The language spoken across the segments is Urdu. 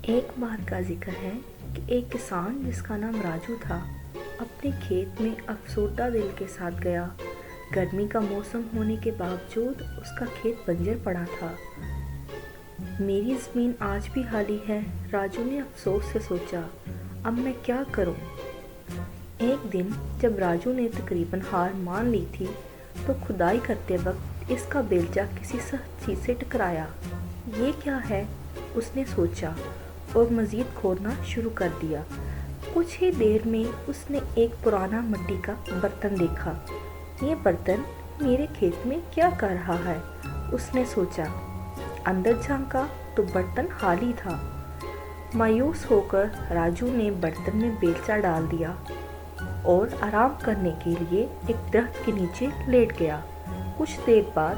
ایک بار کا ذکر ہے کہ ایک کسان جس کا نام راجو تھا اپنے کھیت میں افسردہ دل کے ساتھ گیا۔ گرمی کا موسم ہونے کے باوجود اس کا کھیت بنجر پڑا تھا۔ میری زمین آج بھی خالی ہے، راجو نے افسوس سے سوچا، اب میں کیا کروں؟ ایک دن جب راجو نے تقریباً ہار مان لی تھی تو کھدائی کرتے وقت اس کا بیلچہ کسی سخت چیز سے ٹکرایا۔ یہ کیا ہے؟ اس نے سوچا اور مزید کھودنا شروع کر دیا۔ کچھ ہی دیر میں اس نے ایک پرانا مٹی کا برتن دیکھا۔ یہ برتن میرے کھیت میں کیا کر رہا ہے؟ اس نے سوچا۔ اندر جھانکا تو برتن خالی تھا۔ مایوس ہو کر راجو نے برتن میں بیلچہ ڈال دیا اور آرام کرنے کے لیے ایک درخت کے نیچے لیٹ گیا۔ کچھ دیر بعد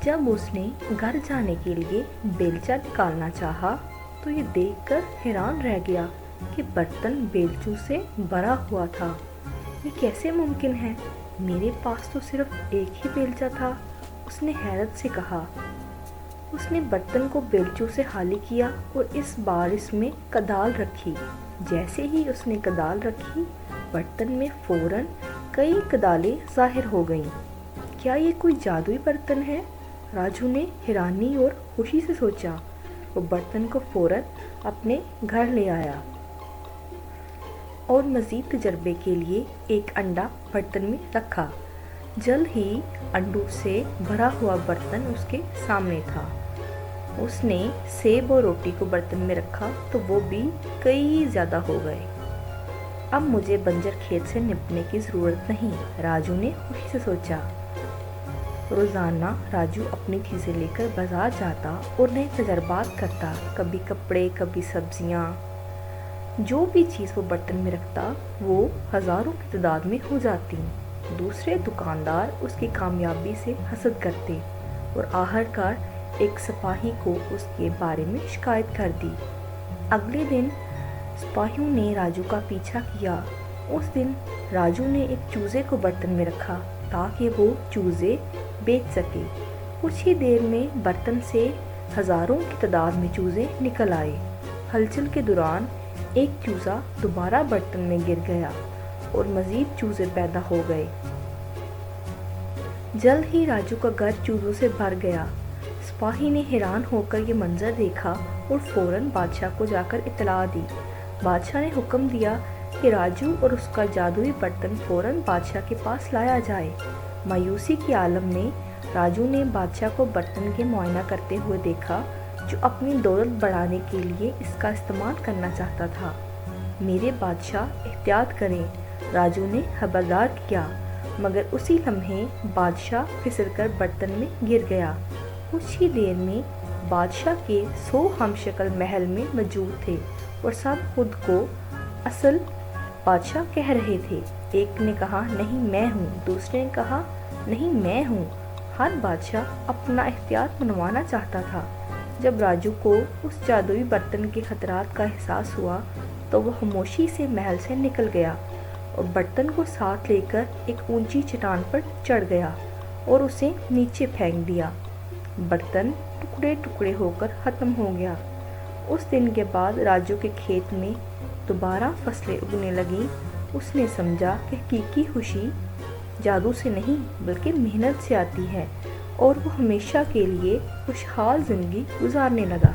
جب اس نے گھر جانے کے لیے بیلچہ نکالنا چاہا تو یہ دیکھ کر حیران رہ گیا کہ برتن بیلچوں سے بھرا ہوا تھا۔ یہ کیسے ممکن ہے؟ میرے پاس تو صرف ایک ہی بیلچہ تھا، اس نے حیرت سے کہا۔ اس نے برتن کو بیلچوں سے خالی کیا اور اس بار اس میں کدال رکھی۔ جیسے ہی اس نے کدال رکھی، برتن میں فوراً کئی کدالیں ظاہر ہو گئیں۔ کیا یہ کوئی جادوئی برتن ہے؟ راجو نے حیرانی اور خوشی سے سوچا۔ وہ برتن کو فوراً اپنے گھر لے آیا اور مزید تجربے کے لیے ایک انڈا برتن میں رکھا۔ جلد ہی انڈوں سے بھرا ہوا برتن اس کے سامنے تھا۔ اس نے سیب اور روٹی کو برتن میں رکھا تو وہ بھی کئی زیادہ ہو گئے۔ اب مجھے بنجر کھیت سے نپٹنے کی ضرورت نہیں، راجو نے خوشی سے سوچا۔ روزانہ راجو اپنی چیزیں لے کر بازار جاتا اور نئے تجربات کرتا، کبھی کپڑے، کبھی سبزیاں۔ جو بھی چیز وہ برتن میں رکھتا وہ ہزاروں کی تعداد میں ہو جاتی۔ دوسرے دکاندار اس کی کامیابی سے حسد کرتے اور آخرکار ایک سپاہی کو اس کے بارے میں شکایت کر دی۔ اگلے دن سپاہیوں نے راجو کا پیچھا کیا۔ اس دن راجو نے ایک چوزے کو برتن میں رکھا تاکہ وہ چوزے بیچ سکے۔ کچھ ہی دیر میں برتن سے ہزاروں کی تعداد میں چوزے نکل آئے۔ ہلچل کے دوران ایک چوزا دوبارہ برتن میں گر گیا اور مزید چوزے پیدا ہو گئے۔ جلد ہی راجو کا گھر چوزوں سے بھر گیا۔ سپاہی نے حیران ہو کر یہ منظر دیکھا اور فوراً بادشاہ کو جا کر اطلاع دی۔ بادشاہ نے حکم دیا کہ راجو اور اس کا جادوئی برتن فوراً بادشاہ کے پاس لایا جائے۔ مایوسی کے عالم میں راجو نے بادشاہ کو برتن کے معائنہ کرتے ہوئے دیکھا جو اپنی دولت بڑھانے کے لیے اس کا استعمال کرنا چاہتا تھا۔ میرے بادشاہ احتیاط کریں، راجو نے خبردار کیا، مگر اسی لمحے بادشاہ پھسل کر برتن میں گر گیا۔ کچھ ہی دیر میں بادشاہ کے 100 ہم شکل محل میں موجود تھے اور سب خود کو اصل بادشاہ کہہ رہے تھے۔ ایک نے کہا نہیں میں ہوں، دوسرے نے کہا نہیں میں ہوں۔ ہر بادشاہ اپنا اختیار منوانا چاہتا تھا۔ جب راجو کو اس جادوئی برتن کے خطرات کا احساس ہوا تو وہ خاموشی سے محل سے نکل گیا اور برتن کو ساتھ لے کر ایک اونچی چٹان پر چڑھ گیا اور اسے نیچے پھینک دیا۔ برتن ٹکڑے ٹکڑے ہو کر ختم ہو گیا۔ اس دن کے بعد راجو کے کھیت میں دوبارہ فصلیں اگنے لگیں۔ اس نے سمجھا کہ حقیقی خوشی جادو سے نہیں بلکہ محنت سے آتی ہے اور وہ ہمیشہ کے لیے خوشحال زندگی گزارنے لگا۔